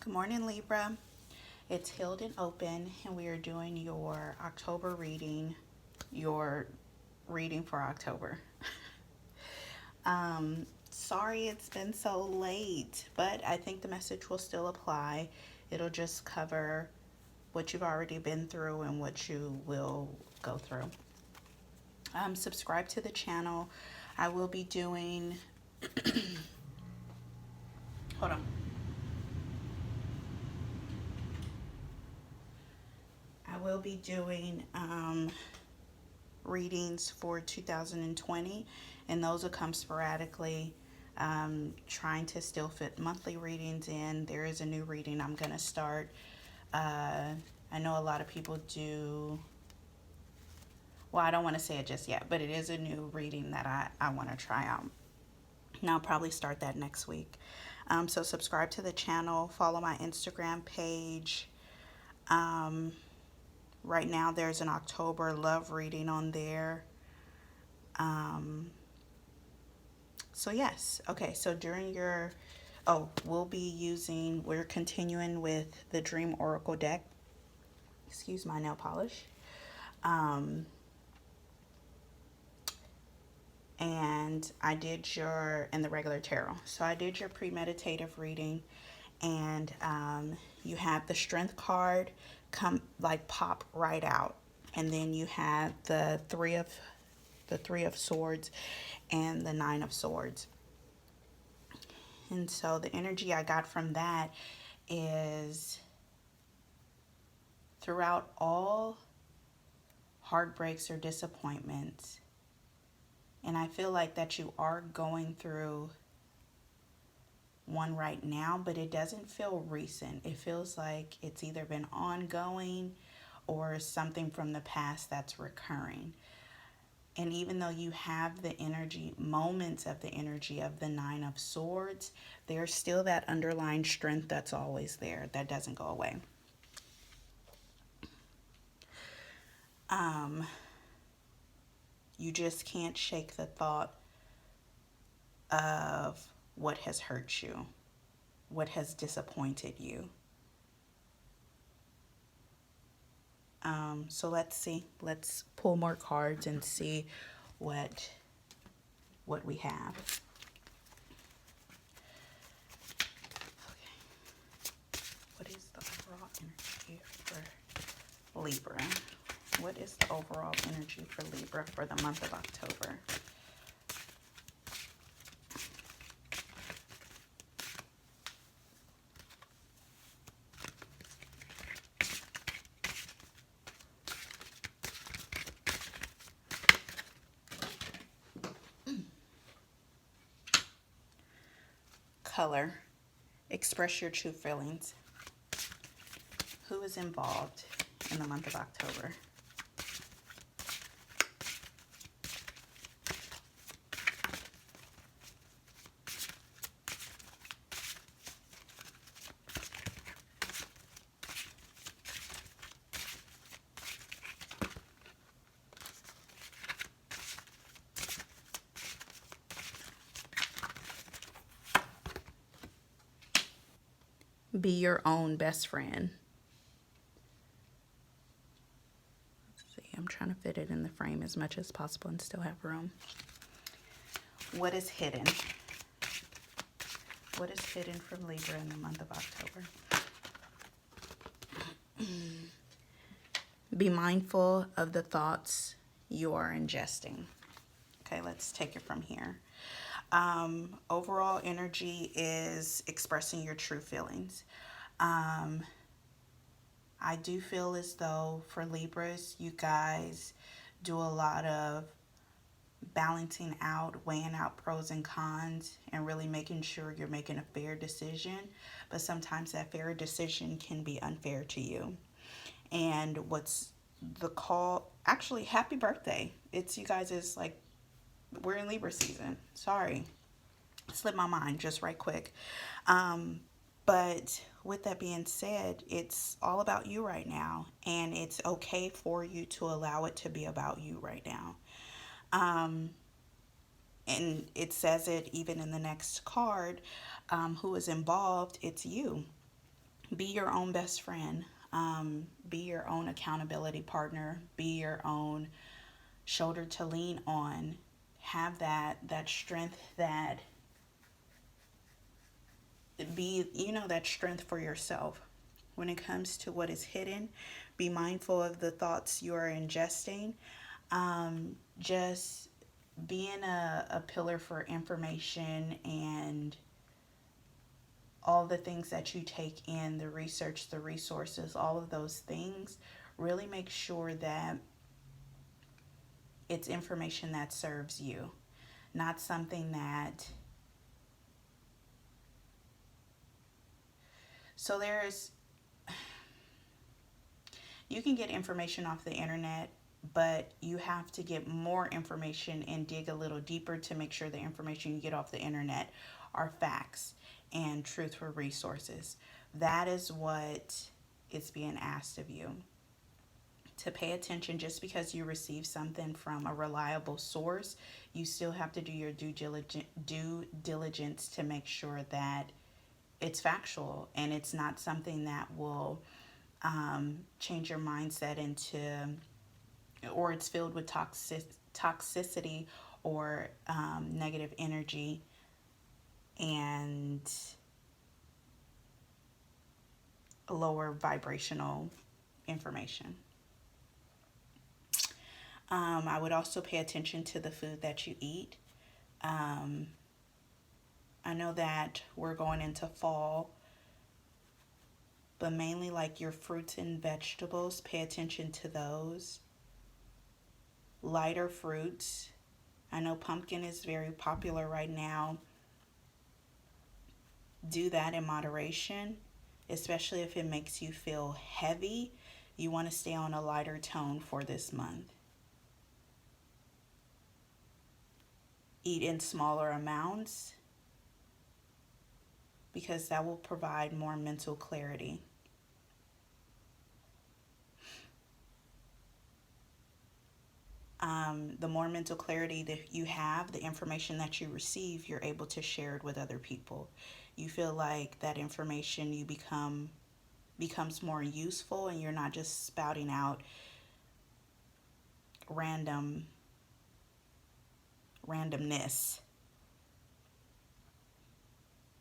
Good morning, Libra. It's Healed and Open, and we are doing your October reading, your reading for October. Sorry it's been so late, but I think the message will still apply. It'll just cover what you've already been through and what you will go through. Subscribe to the channel. I will be doing, hold on. I will be doing readings for 2020, and those will come sporadically. Trying to still fit monthly readings in. There is a new reading I'm going to start. I know a lot of people do. Well, I don't want to say it just yet, but it is a new reading that I want to try out. And I'll probably start that next week. So subscribe to the channel, follow my Instagram page. Right now there's an October love reading on there. So yes, okay, so during your, we're continuing with the Dream Oracle deck. Excuse my nail polish. And I did in the regular tarot. So I did your premeditative reading, and you had the Strength card pop right out. And then you had the Three of Swords and the Nine of Swords. And so the energy I got from that is throughout all heartbreaks or disappointments, and I feel like that you are going through one right now, but it doesn't feel recent. It feels like it's either been ongoing or something from the past that's recurring. And even though you have the energy, moments of the energy of the Nine of Swords, there's still that underlying strength that's always there, that doesn't go away. You just can't shake the thought of what has hurt you, what has disappointed you. So let's see. Let's pull more cards and see what we have. Okay. What is the overall energy for Libra? What is the overall energy for Libra for the month of October? Color. Express your true feelings. Who is involved in the month of October? Be your own best friend. Let's see, I'm trying to fit it in the frame as much as possible and still have room. What is hidden? What is hidden from Libra in the month of October? Be mindful of the thoughts you are ingesting. Okay, let's take it from here. Overall energy is expressing your true feelings. I do feel as though for Libras, you guys do a lot of balancing out, weighing out pros and cons, and really making sure you're making a fair decision. But sometimes that fair decision can be unfair to you. And what's the call? Actually, happy birthday. It's you guys is like, we're in Libra season. Sorry. Slipped my mind just right quick. But with that being said, it's all about you right now. And it's okay for you to allow it to be about you right now. And it says it even in the next card. Who is involved? It's you. Be your own best friend. Be your own accountability partner. Be your own shoulder to lean on. Have that strength, that be, that strength for yourself. When it comes to what is hidden, be mindful of the thoughts you are ingesting. Just being a pillar for information and all the things that you take in, the research, the resources, all of those things, really make sure that it's information that serves you, not something that. So you can get information off the internet, but you have to get more information and dig a little deeper to make sure the information you get off the internet are facts and truthful resources. That is what is being asked of you. To pay attention. Just because you receive something from a reliable source, you still have to do your due diligence to make sure that it's factual and it's not something that will change your mindset into, or it's filled with toxicity or negative energy and lower vibrational information. I would also pay attention to the food that you eat. I know that we're going into fall, but mainly like your fruits and vegetables, pay attention to those. Lighter fruits. I know pumpkin is very popular right now. Do that in moderation, especially if it makes you feel heavy. You want to stay on a lighter tone for this month. Eat in smaller amounts because that will provide more mental clarity. The more mental clarity that you have, the information that you receive, you're able to share it with other people. You feel like that information becomes more useful, and you're not just spouting out randomness.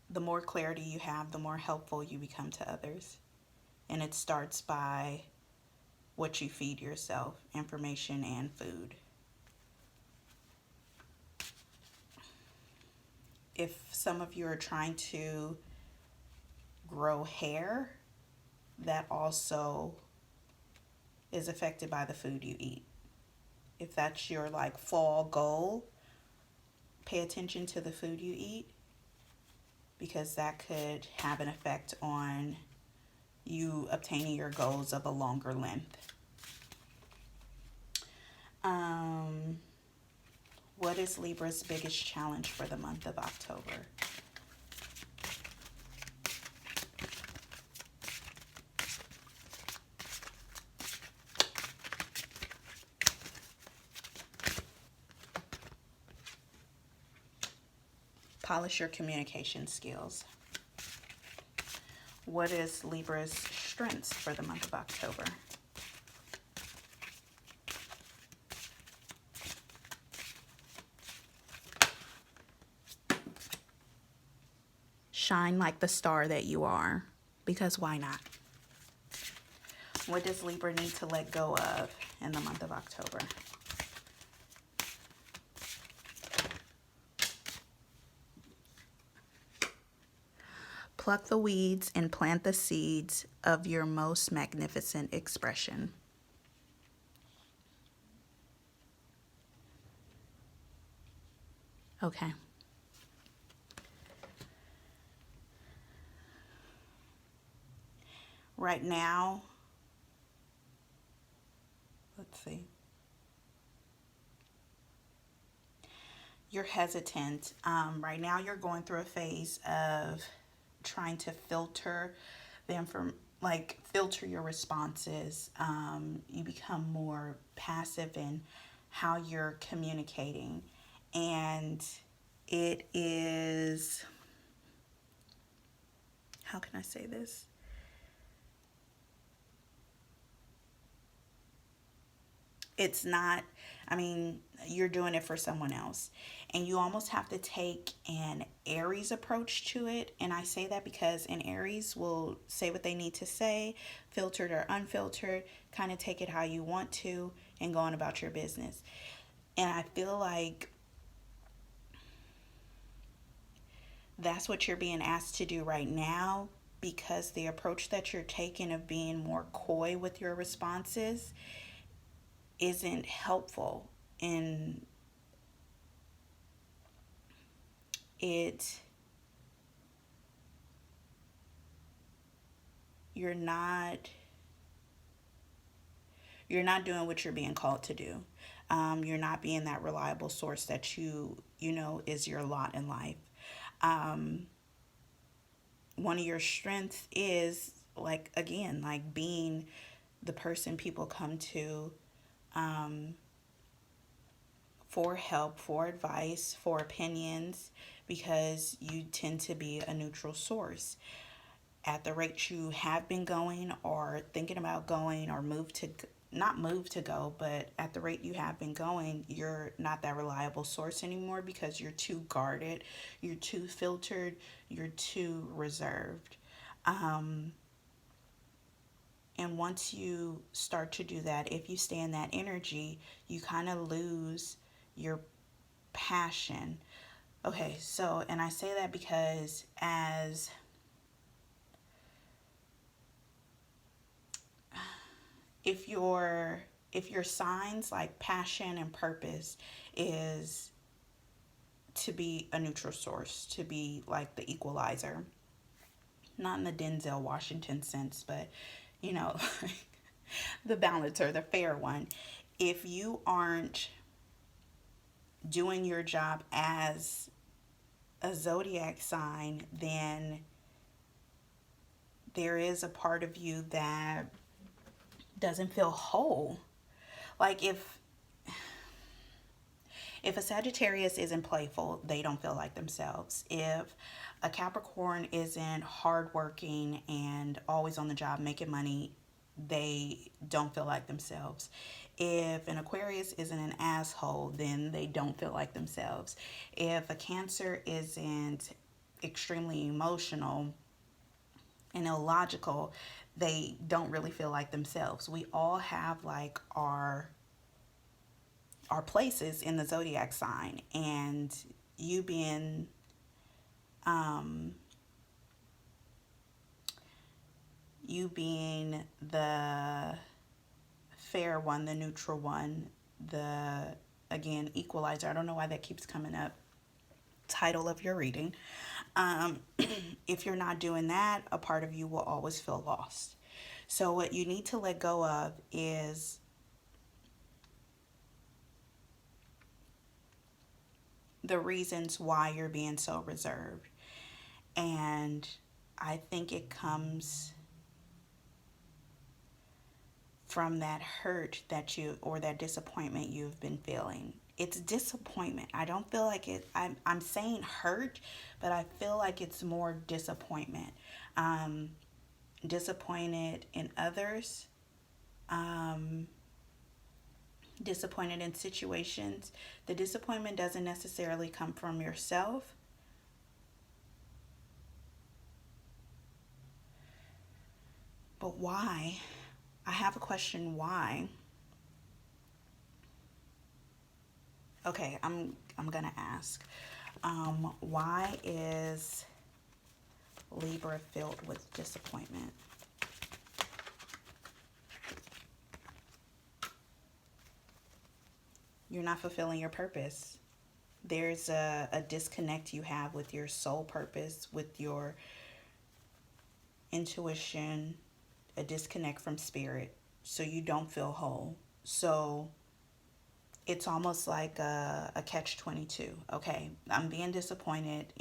The more clarity you have, the more helpful you become to others. And it starts by what you feed yourself, information and food. If some of you are trying to grow hair, that also is affected by the food you eat. If that's your like fall goal, pay attention to the food you eat, because that could have an effect on you obtaining your goals of a longer length. What is Libra's biggest challenge for the month of October? Polish your communication skills. What is Libra's strengths for the month of October? Shine like the star that you are, because why not? What does Libra need to let go of in the month of October? Pluck the weeds and plant the seeds of your most magnificent expression. Okay. Right now, let's see. You're hesitant. Right now, you're going through a phase of trying to filter filter your responses. You become more passive in how you're communicating, and it is, how can I say this? It's not, I mean, you're doing it for someone else. And you almost have to take an Aries approach to it. And I say that because an Aries will say what they need to say, filtered or unfiltered, kind of take it how you want to, and go on about your business. And I feel like that's what you're being asked to do right now, because the approach that you're taking of being more coy with your responses isn't helpful. And it you're not you're not doing what you're being called to do. You're not being that reliable source that you know is your lot in life. um, One of your strengths is, like, again, like being the person people come to, um, for help, for advice, for opinions, because you tend to be a neutral source. At the rate you have been going, or thinking about going, or not move to go, but at the rate you have been going, you're not that reliable source anymore, because you're too guarded, you're too filtered, you're too reserved. Um, and once you start to do that, if you stay in that energy, you kind of lose your passion. Okay, so, and I say that because as if your signs, like passion and purpose, is to be a neutral source, to be like the equalizer, not in the Denzel Washington sense, but you know, the balancer, the fair one. If you aren't doing your job as a zodiac sign, then there is a part of you that doesn't feel whole. Like if a Sagittarius isn't playful, they don't feel like themselves. If a Capricorn isn't hardworking and always on the job making money, they don't feel like themselves. If an Aquarius isn't an asshole, then they don't feel like themselves. If a Cancer isn't extremely emotional and illogical, they don't really feel like themselves. We all have like our places in the zodiac sign, and you being um you being the fair one, the neutral one, the, again, equalizer. I don't know why that keeps coming up. Title of your reading. Um, if you're not doing that, a part of you will always feel lost. So what you need to let go of is the reasons why you're being so reserved. And I think it comes from that hurt that you, or that disappointment you've been feeling. It's disappointment. I don't feel like it, I'm saying hurt, but I feel like it's more disappointment. Um, Disappointed in others, um, disappointed in situations. The disappointment doesn't necessarily come from yourself, but why? I have a question. Why? Okay, I'm gonna ask. Why is Libra filled with disappointment? You're not fulfilling your purpose. There's a disconnect you have with your soul purpose, with your intuition, a disconnect from spirit. So you don't feel whole. So it's almost like a catch 22. Okay, I'm being disappointed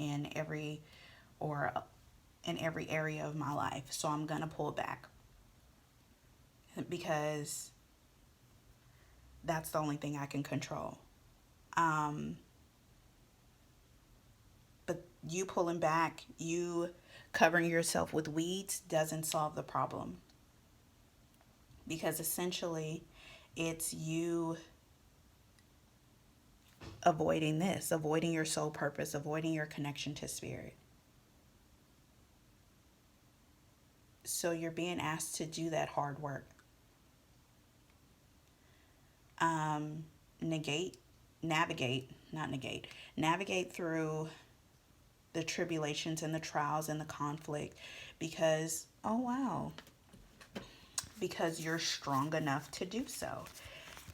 or in every area of my life. So I'm going to pull back, because that's the only thing I can control. Um, but you pulling back, you covering yourself with weeds doesn't solve the problem, because essentially It's you avoiding this, avoiding your soul purpose, avoiding your connection to spirit. So you're being asked to do that hard work. Navigate through the tribulations and the trials and the conflict because, oh wow, because you're strong enough to do so.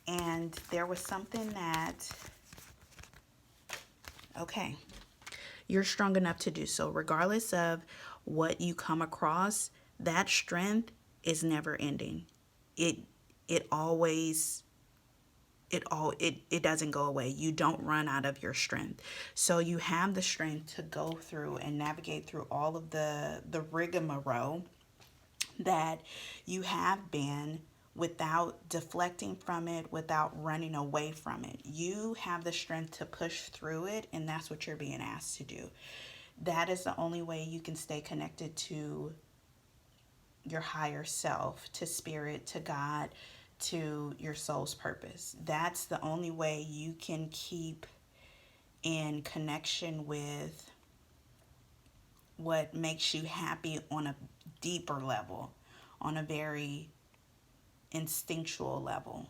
And there was something that, okay, you're strong enough to do so. Regardless of what you come across, that strength is never ending. It it always it doesn't go away. You don't run out of your strength. So you have the strength to go through and navigate through all of the rigmarole that you have been without deflecting from it, without running away from it. You have the strength to push through it, and that's what you're being asked to do. That is the only way you can stay connected to your higher self, to spirit, to God, to your soul's purpose. That's the only way you can keep in connection with what makes you happy on a deeper level, on a very instinctual level.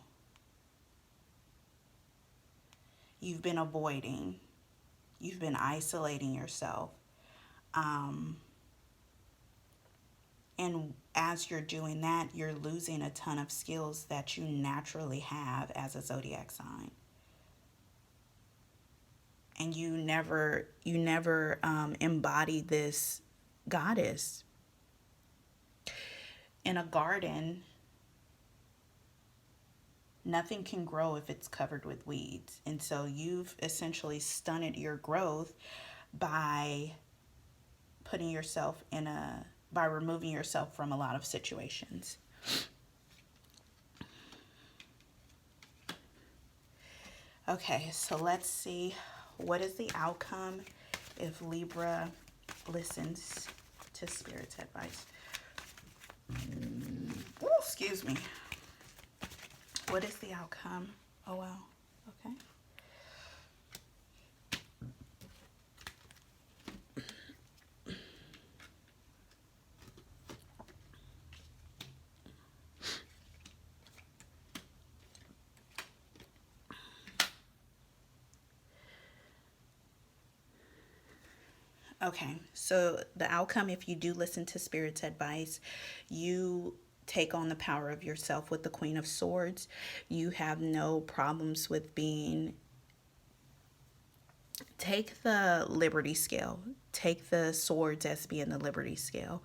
You've been avoiding, you've been isolating yourself. And as you're doing that, you're losing a ton of skills that you naturally have as a zodiac sign. And you never embody this goddess. In a garden, nothing can grow if it's covered with weeds. And so you've essentially stunted your growth by putting yourself by removing yourself from a lot of situations. Okay, so let's see, what is the outcome if Libra listens to Spirit's advice? Oh, excuse me. What is the outcome? Oh, wow. Okay. Okay, so the outcome, if you do listen to Spirit's advice, you take on the power of yourself with the Queen of Swords. You have no problems with take the Liberty scale. Take the swords as being the Liberty scale.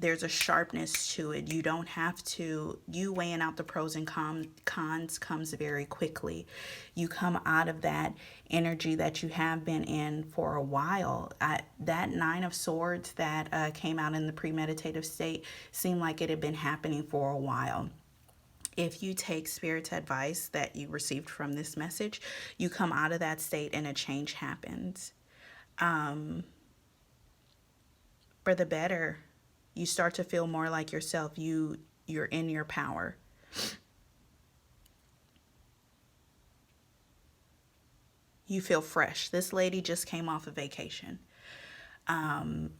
There's a sharpness to it. You don't have to, you weighing out the pros and cons comes very quickly. You come out of that energy that you have been in for a while. That Nine of Swords that came out in the premeditative state seemed like it had been happening for a while. If you take Spirit's advice that you received from this message, you come out of that state and a change happens. For the better. You start to feel more like yourself. You're in your power. You feel fresh. This lady just came off a vacation. That's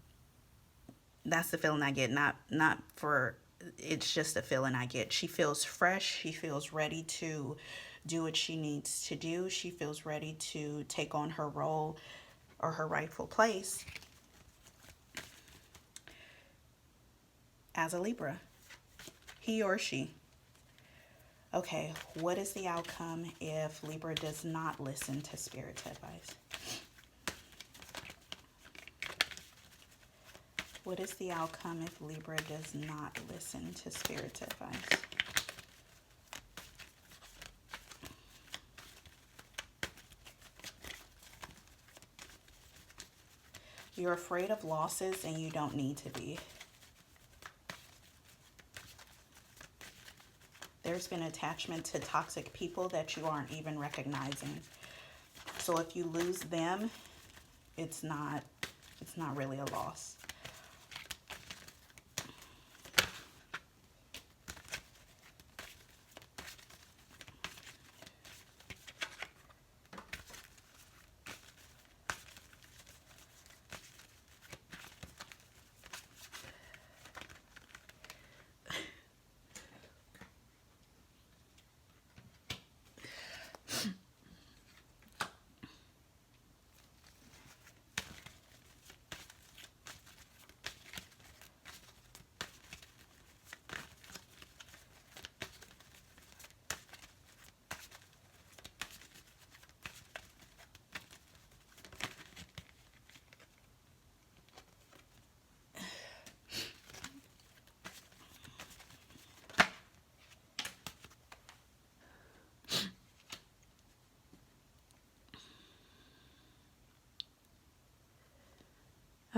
the feeling I get. Not for, it's just a feeling I get. She feels fresh. She feels ready to do what she needs to do. She feels ready to take on her role or her rightful place as a Libra, he or she. Okay, what is the outcome if Libra does not listen to Spirit's advice? What is the outcome if Libra does not listen to Spirit's advice? You're afraid of losses and you don't need to be. There's been attachment to toxic people that you aren't even recognizing. So if you lose them, it's not really a loss.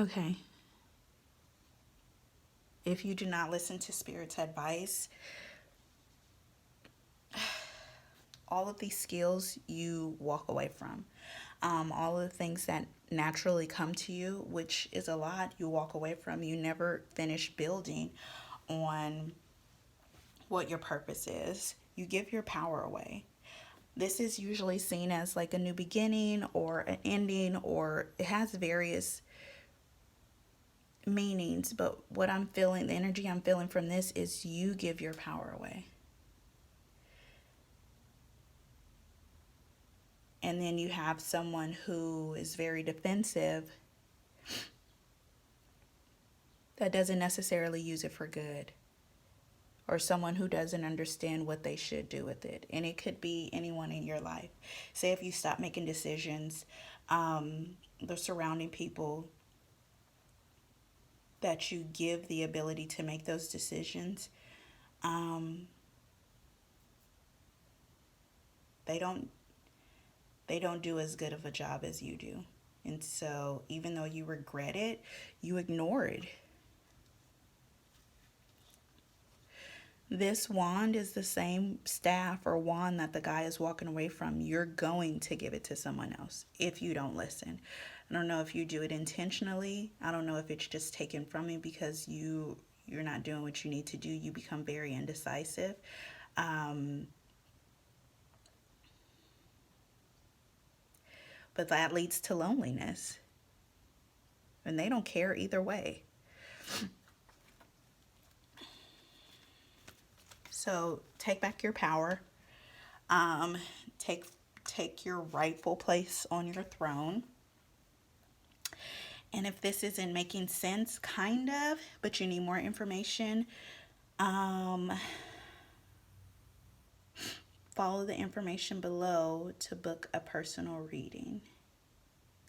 Okay. If you do not listen to Spirit's advice, all of these skills you walk away from. All of the things that naturally come to you, which is a lot, you walk away from. You never finish building on what your purpose is. You give your power away. This is usually seen as like a new beginning or an ending, or it has various meanings. But what I'm feeling, the energy I'm feeling from this is you give your power away. And then you have someone who is very defensive that doesn't necessarily use it for good, or someone who doesn't understand what they should do with it. And it could be anyone in your life. Say if you stop making decisions, the surrounding people that you give the ability to make those decisions, they don't do as good of a job as you do. And so even though you regret it, you ignore it. This wand is the same staff or wand that the guy is walking away from. You're going to give it to someone else if you don't listen. I don't know if you do it intentionally. I don't know if it's just taken from you because you're not doing what you need to do. You become very indecisive. But that leads to loneliness. And they don't care either way. So take back your power. Take your rightful place on your throne. And if this isn't making sense, kind of, but you need more information, follow the information below to book a personal reading.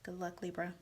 Good luck, Libra.